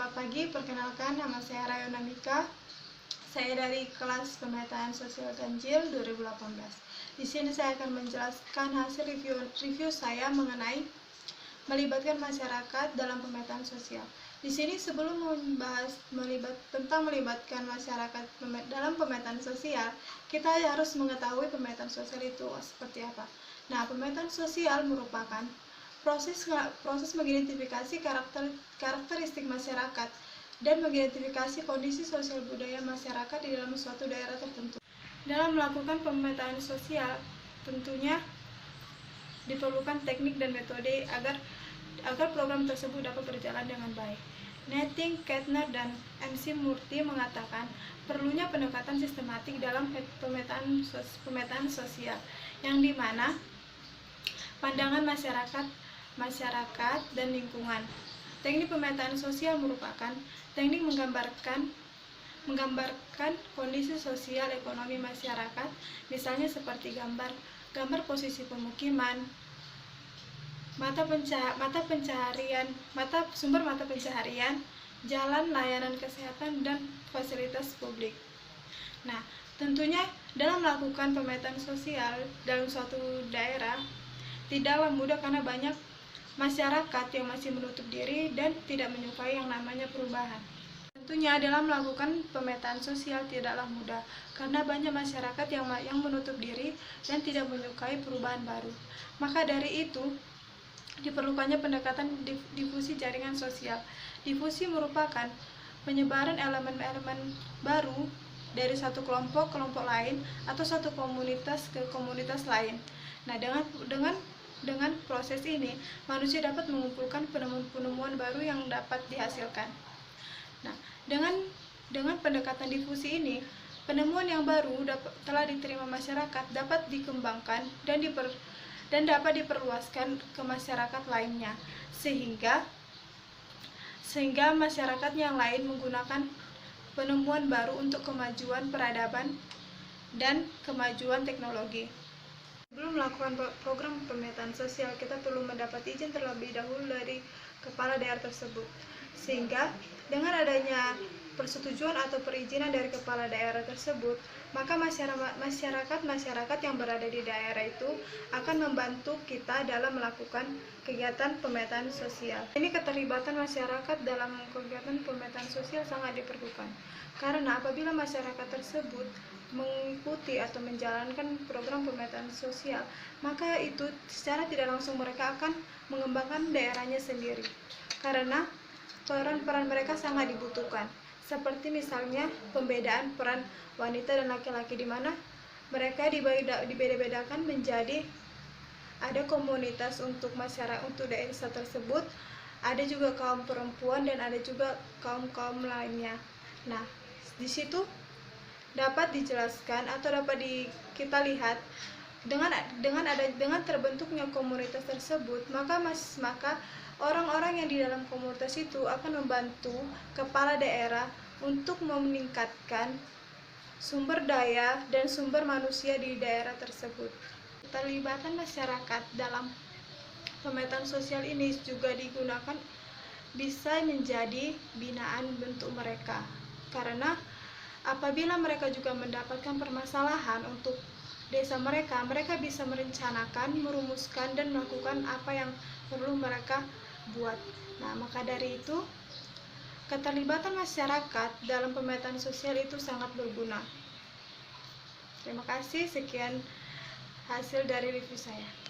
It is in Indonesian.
Selamat pagi, perkenalkan nama saya Rayona Mika. Saya dari kelas Pemetaan Sosial Ganjil 2018. Di sini saya akan menjelaskan hasil review saya mengenai melibatkan masyarakat dalam pemetaan sosial. Di sini sebelum membahas melibatkan masyarakat dalam pemetaan sosial, kita harus mengetahui pemetaan sosial itu seperti apa. Nah, pemetaan sosial merupakan proses mengidentifikasi karakteristik masyarakat dan mengidentifikasi kondisi sosial budaya masyarakat di dalam suatu daerah tertentu. Dalam melakukan pemetaan sosial, tentunya diperlukan teknik dan metode agar program tersebut dapat berjalan dengan baik. Netting, Kettner, dan MC Murty mengatakan perlunya pendekatan sistematik dalam pemetaan sosial, yang dimana pandangan masyarakat dan lingkungan. Teknik pemetaan sosial merupakan teknik menggambarkan kondisi sosial ekonomi masyarakat, misalnya seperti gambar posisi pemukiman, sumber mata pencaharian, jalan, layanan kesehatan, dan fasilitas publik. Nah, tentunya dalam melakukan pemetaan sosial dalam suatu daerah tidaklah mudah karena banyak masyarakat yang masih menutup diri dan tidak menyukai yang namanya perubahan. Tentunya dalam melakukan pemetaan sosial tidaklah mudah karena banyak masyarakat yang menutup diri dan tidak menyukai perubahan baru. Maka dari itu diperlukannya pendekatan difusi jaringan sosial. Difusi merupakan penyebaran elemen-elemen baru dari satu kelompok lain atau satu komunitas ke komunitas lain. Nah, dengan proses ini, manusia dapat mengumpulkan penemuan baru yang dapat dihasilkan. Nah, dengan pendekatan difusi ini, penemuan yang baru telah diterima masyarakat dapat dikembangkan dan dapat diperluaskan ke masyarakat lainnya, sehingga masyarakat yang lain menggunakan penemuan baru untuk kemajuan peradaban dan kemajuan teknologi. Sebelum melakukan program pemetaan sosial, kita perlu mendapat izin terlebih dahulu dari kepala daerah tersebut. Sehingga dengan adanya persetujuan atau perizinan dari kepala daerah tersebut, maka masyarakat yang berada di daerah itu akan membantu kita dalam melakukan kegiatan pemetaan sosial. Ini keterlibatan masyarakat dalam kegiatan pemetaan sosial sangat diperlukan. Karena apabila masyarakat tersebut mengikuti atau menjalankan program pemetaan sosial, maka itu secara tidak langsung mereka akan mengembangkan daerahnya sendiri. Karena peran mereka sangat dibutuhkan. Seperti misalnya pembedaan peran wanita dan laki-laki, di mana mereka dibeda-bedakan menjadi ada komunitas untuk daerah tersebut, ada juga kaum perempuan dan ada juga kaum lainnya. Nah, di situ dapat dijelaskan atau kita lihat dengan terbentuknya komunitas tersebut, maka orang-orang yang di dalam komunitas itu akan membantu kepala daerah untuk meningkatkan sumber daya dan sumber manusia di daerah tersebut. Keterlibatan masyarakat dalam pemetaan sosial ini juga digunakan bisa menjadi binaan bentuk mereka, karena apabila mereka juga mendapatkan permasalahan untuk desa mereka bisa merencanakan, merumuskan, dan melakukan apa yang perlu mereka buat. Nah, maka dari itu keterlibatan masyarakat dalam pemetaan sosial itu sangat berguna. Terima kasih, sekian hasil dari review saya.